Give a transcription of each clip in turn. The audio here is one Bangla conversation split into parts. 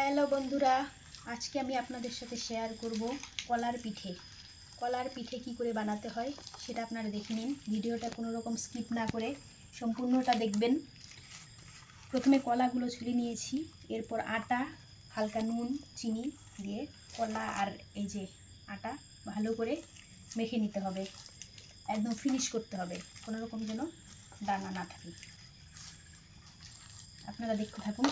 হ্যালো বন্ধুরা, আজকে আমি আপনাদের সাথে শেয়ার করব কলার পিঠে। কলার পিঠে কি করে বানাতে হয় সেটা আপনারা দেখে নিন। ভিডিওটা কোনো রকম স্কিপ না করে সম্পূর্ণটা দেখবেন। প্রথমে কলাগুলো ছুলে নিয়েছি, এরপর আটা, হালকা নুন, চিনি দিয়ে কলা আর এই যে আটা ভালো করে মেখে নিতে হবে। একদম ফিনিশ করতে হবে, কোনো রকম যেন দানা না থাকে। আপনারা দেখতে থাকুন।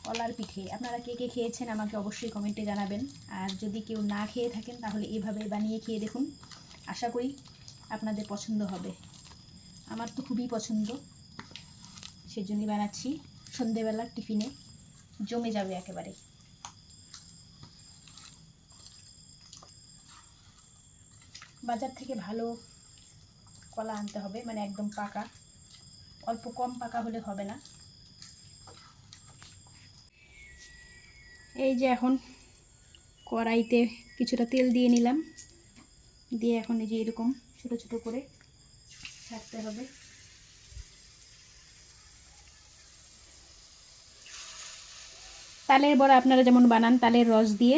কলার পিঠে আপনারা কে কে খেয়েছেন আমাকে অবশ্যই কমেন্টে জানাবেন। আর যদি কেউ না খেয়ে থাকেন তাহলে এভাবে বানিয়ে খেয়ে দেখুন, আশা করি আপনাদের পছন্দ হবে। আমার তো খুবই পছন্দ, সেজন্যই বানাচ্ছি। সন্ধেবেলার টিফিনে জমে যাবে একেবারে। বাজার থেকে ভালো কলা আনতে হবে, মানে একদম পাকা, অল্প কম পাকা হলে হবে না। এই যে এখন কড়াইতে কিছুটা তেল দিয়ে নিলাম, দিয়ে এখন এই যে এরকম ছোট ছোট করে ছাড়তে হবে। তালের বড়া আপনারা যেমন বানান তালের রস দিয়ে,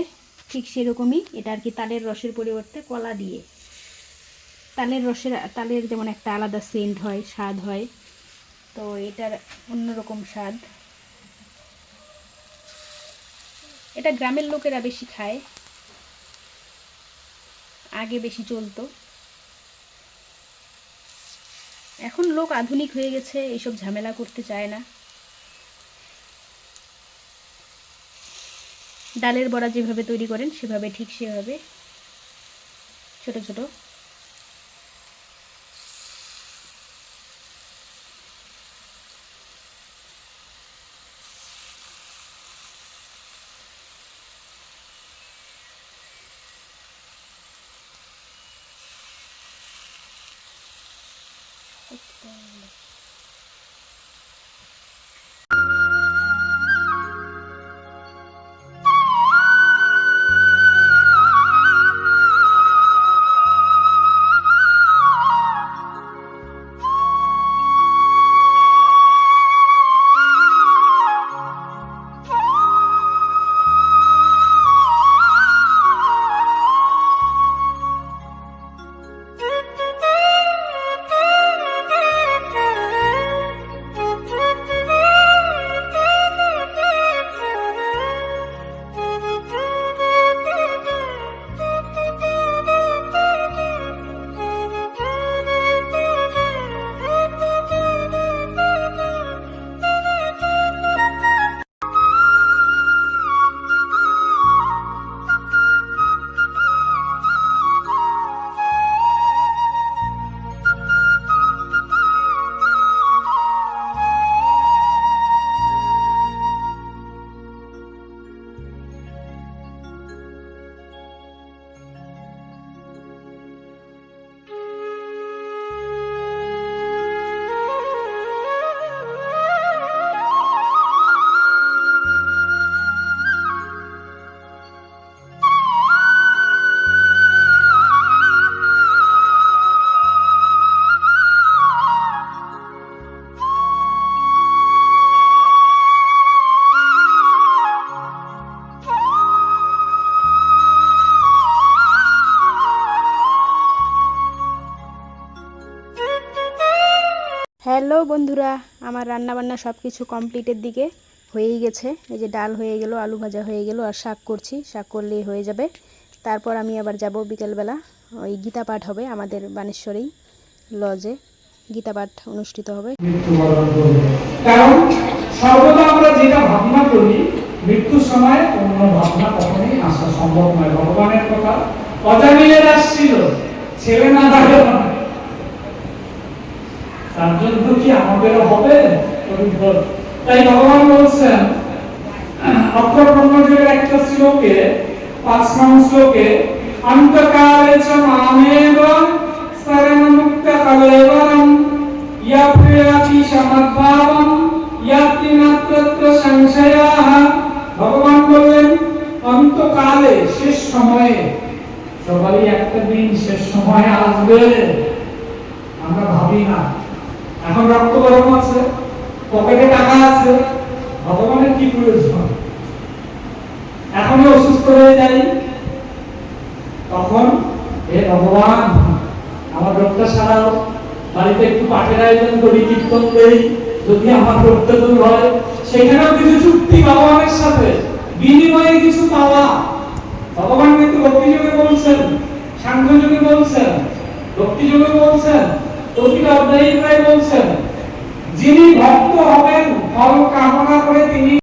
ঠিক সেরকমই এটা আর কি, তালের রসের পরিবর্তে কলা দিয়ে। তালের যেমন একটা আলাদা সেন্ট হয়, স্বাদ হয়, তো এটার অন্যরকম স্বাদ। এটা গ্রামের লোকেরা বেশি খায়, আগে বেশি চলতো। এখন লোক আধুনিক হয়ে গেছে, এইসব ঝামেলা করতে চায় না। ডালের বড়া যেভাবে তৈরি করেন সেভাবে, ঠিক সেভাবে ছোট ছোট হ্যালো বন্ধুরা, আমার রান্নাবান্না সব কিছু কমপ্লিটের দিকে হয়েই গেছে। এই যে ডাল হয়ে গেল, আলু ভাজা হয়ে গেল, আর শাক করছি, শাক করলেই হয়ে যাবে। তারপর আমি আবার যাব বিকেলবেলা, ওই গীতা পাঠ হবে আমাদের বানেশ্বরেই লজে, গীতা পাঠ অনুষ্ঠিত হবে। কারণ সর্বদা আমরা যেটা ভাবনা করি মৃত্যুর সময় অন্য ভাবনা কখনোই আসা সম্ভব নয়। ভগবানের কথা অজামিলের আসছিল, ছেলে না দাঁড়িয়ে তার জন্য কি আমাদেরও হবে? তাই ভগবান বলছেন অক্ষর ব্রহ্মযোগের একটা শ্লোকে, 5 নং শ্লোকে, অন্তকালে চ মামেব শরণমুক্ত কলেবরম ইয়াপ্রিয়াতি সমদ্ভাবম ইয়াতি নাত্র সংশয়াঃ। ভগবান বললেন অন্তকালে, শেষ সময়ে, সবারই একটা দিন শেষ সময় আসবে, আমরা ভাবি না। এখন রক্ত গরম আছে, পকেটে টাকা আছে, ভগবান প্রয়োজন। এখনই অসুস্থ হয়ে যাই, তখন হে ভগবান আমার রোগটা সারাও, বাড়িতে একটু পাঠের আয়োজন করি, কীর্তন করি, যদি আমার রোগটা দূর হয়। সেখানেও কিছু চুক্তি ভগবানের সাথে, বিনিময়ে কিছু পাওয়া। ভগবান কিন্তু ভক্তিযোগে বলছেন, সাংখ্যযোগে বলছেন, ভক্তিযোগে বলছেন, প্রতিটা অধ্যায়ে প্রায় বলছেন, যিনি ভক্ত হবেন ফল কামনা করে তিনি